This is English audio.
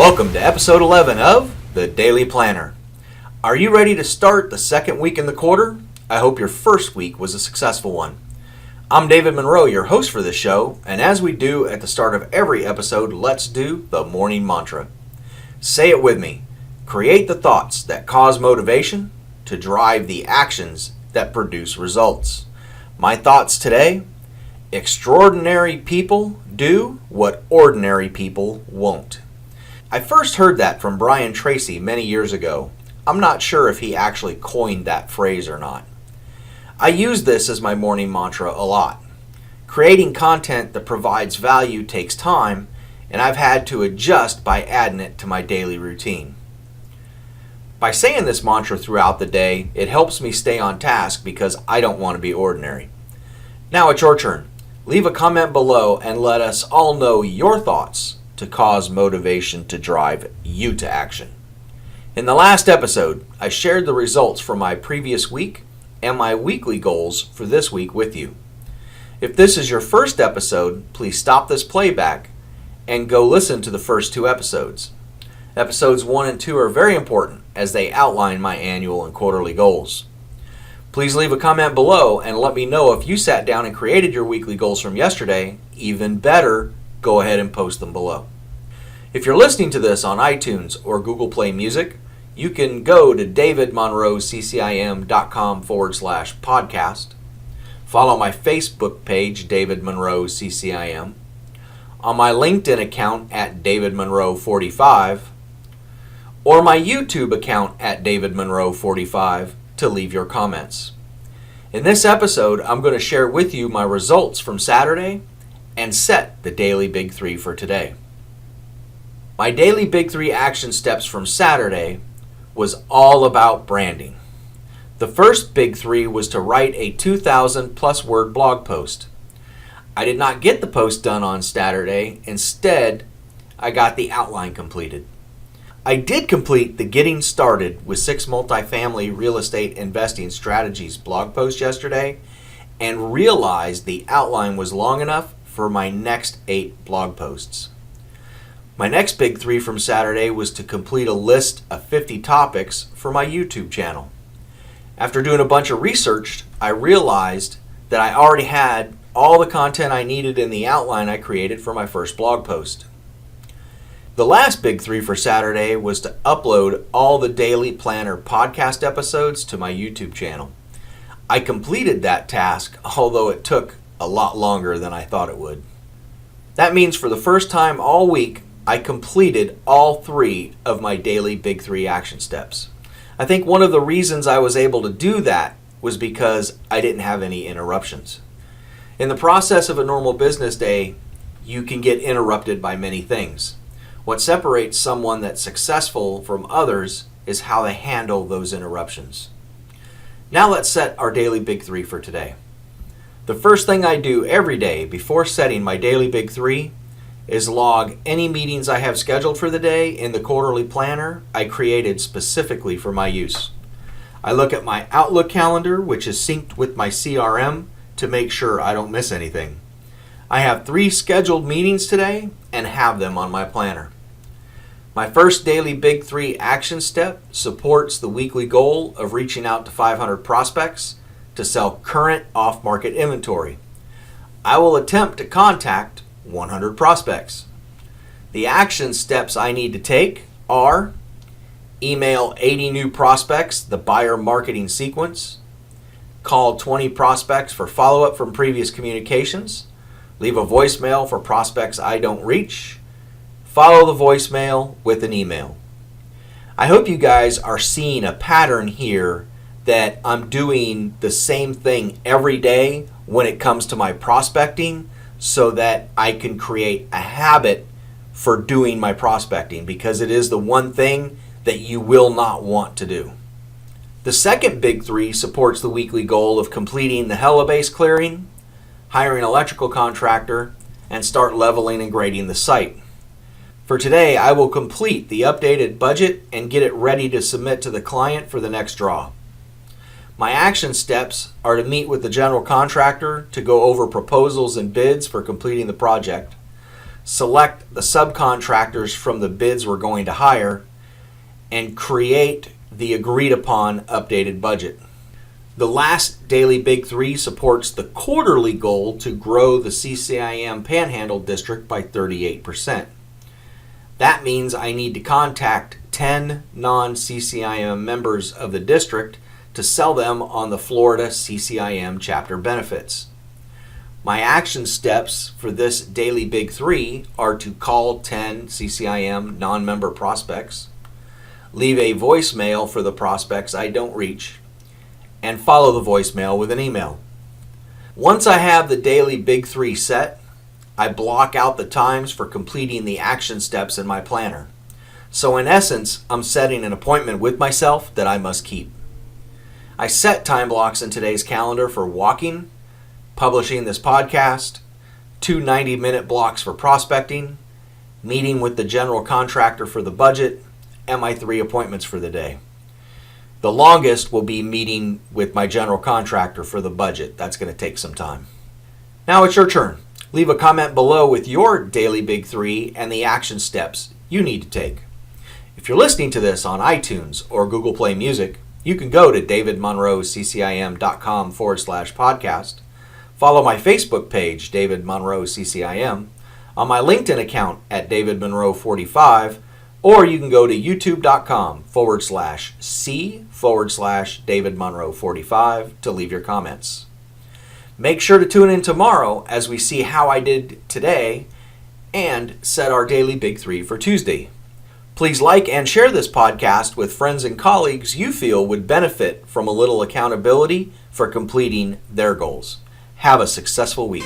Welcome to episode 11 of The Daily Planner. Are you ready to start the second week in the quarter? I hope your first week was a successful one. I'm David Monroe, your host for this show, and as we do at the start of every episode, let's do the morning mantra. Say it with me. Create the thoughts that cause motivation to drive the actions that produce results. My thoughts today: extraordinary people do what ordinary people won't. I first heard that from Brian Tracy many years ago. I'm not sure if he actually coined that phrase or not. I use this as my morning mantra a lot. Creating content that provides value takes time, and I've had to adjust by adding it to my daily routine. By saying this mantra throughout the day, it helps me stay on task because I don't want to be ordinary. Now it's your turn. Leave a comment below and let us all know your thoughts to cause motivation to drive you to action. In the last episode, I shared the results from my previous week and my weekly goals for this week with you. If this is your first episode, please stop this playback and go listen to the first two episodes. Episodes 1 and 2 are very important as they outline my annual and quarterly goals. Please leave a comment below and let me know if you sat down and created your weekly goals from yesterday. Even better, go ahead and post them below. If you're listening to this on iTunes or Google Play Music, you can go to davidmonroeccim.com/podcast. Follow my Facebook page, David Monroe CCIM. On my LinkedIn account at David Monroe 45. Or my YouTube account at David Monroe 45 to leave your comments. In this episode, I'm going to share with you my results from Saturday and set the daily Big Three for today. My daily Big Three action steps from Saturday was all about branding. The first Big Three was to write a 2,000 plus word blog post. I did not get the post done on Saturday. Instead, I got the outline completed. I did complete the Getting Started with 6 Multifamily Real Estate Investing Strategies blog post yesterday and realized the outline was long enough for my next 8 blog posts. My next Big Three from Saturday was to complete a list of 50 topics for my YouTube channel. After doing a bunch of research, I realized that I already had all the content I needed in the outline I created for my first blog post. The last Big Three for Saturday was to upload all the Daily Planner podcast episodes to my YouTube channel. I completed that task, although it took a lot longer than I thought it would. That means for the first time all week, I completed all 3 of my daily Big Three action steps. I think one of the reasons I was able to do that was because I didn't have any interruptions. In the process of a normal business day, you can get interrupted by many things. What separates someone that's successful from others is how they handle those interruptions. Now let's set our daily Big Three for today. The first thing I do every day before setting my daily Big Three is log any meetings I have scheduled for the day in the quarterly planner I created specifically for my use. I look at my Outlook calendar, which is synced with my CRM, to make sure I don't miss anything. I have 3 scheduled meetings today and have them on my planner. My first daily Big Three action step supports the weekly goal of reaching out to 500 prospects to sell current off-market inventory. I will attempt to contact 100 prospects. The action steps I need to take are: email 80 new prospects the buyer marketing sequence, call 20 prospects for follow-up from previous communications, leave a voicemail for prospects I don't reach, follow the voicemail with an email. I hope you guys are seeing a pattern here that I'm doing the same thing every day when it comes to my prospecting so that I can create a habit for doing my prospecting, because it is the one thing that you will not want to do. The second Big Three supports the weekly goal of completing the Helibase clearing, hiring an electrical contractor, and start leveling and grading the site. For today, I will complete the updated budget and get it ready to submit to the client for the next draw. My action steps are to meet with the general contractor to go over proposals and bids for completing the project, select the subcontractors from the bids we're going to hire, and create the agreed upon updated budget. The last daily Big Three supports the quarterly goal to grow the CCIM Panhandle District by 38%. That means I need to contact 10 non-CCIM members of the district to sell them on the Florida CCIM chapter benefits. My action steps for this daily Big Three are to call 10 CCIM non-member prospects, leave a voicemail for the prospects I don't reach, and follow the voicemail with an email. Once I have the daily Big Three set, I block out the times for completing the action steps in my planner. So in essence, I'm setting an appointment with myself that I must keep. I set time blocks in today's calendar for walking, publishing this podcast, 2 90-minute blocks for prospecting, meeting with the general contractor for the budget, and my 3 appointments for the day. The longest will be meeting with my general contractor for the budget. That's going to take some time. Now it's your turn. Leave a comment below with your daily Big Three and the action steps you need to take. If you're listening to this on iTunes or Google Play Music, you can go to davidmonroeccim.com/podcast. Follow my Facebook page, David Monroe CCIM, on my LinkedIn account at David Monroe 45, or you can go to youtube.com/C/David Monroe 45 to leave your comments. Make sure to tune in tomorrow as we see how I did today and set our daily Big Three for Tuesday. Please like and share this podcast with friends and colleagues you feel would benefit from a little accountability for completing their goals. Have a successful week.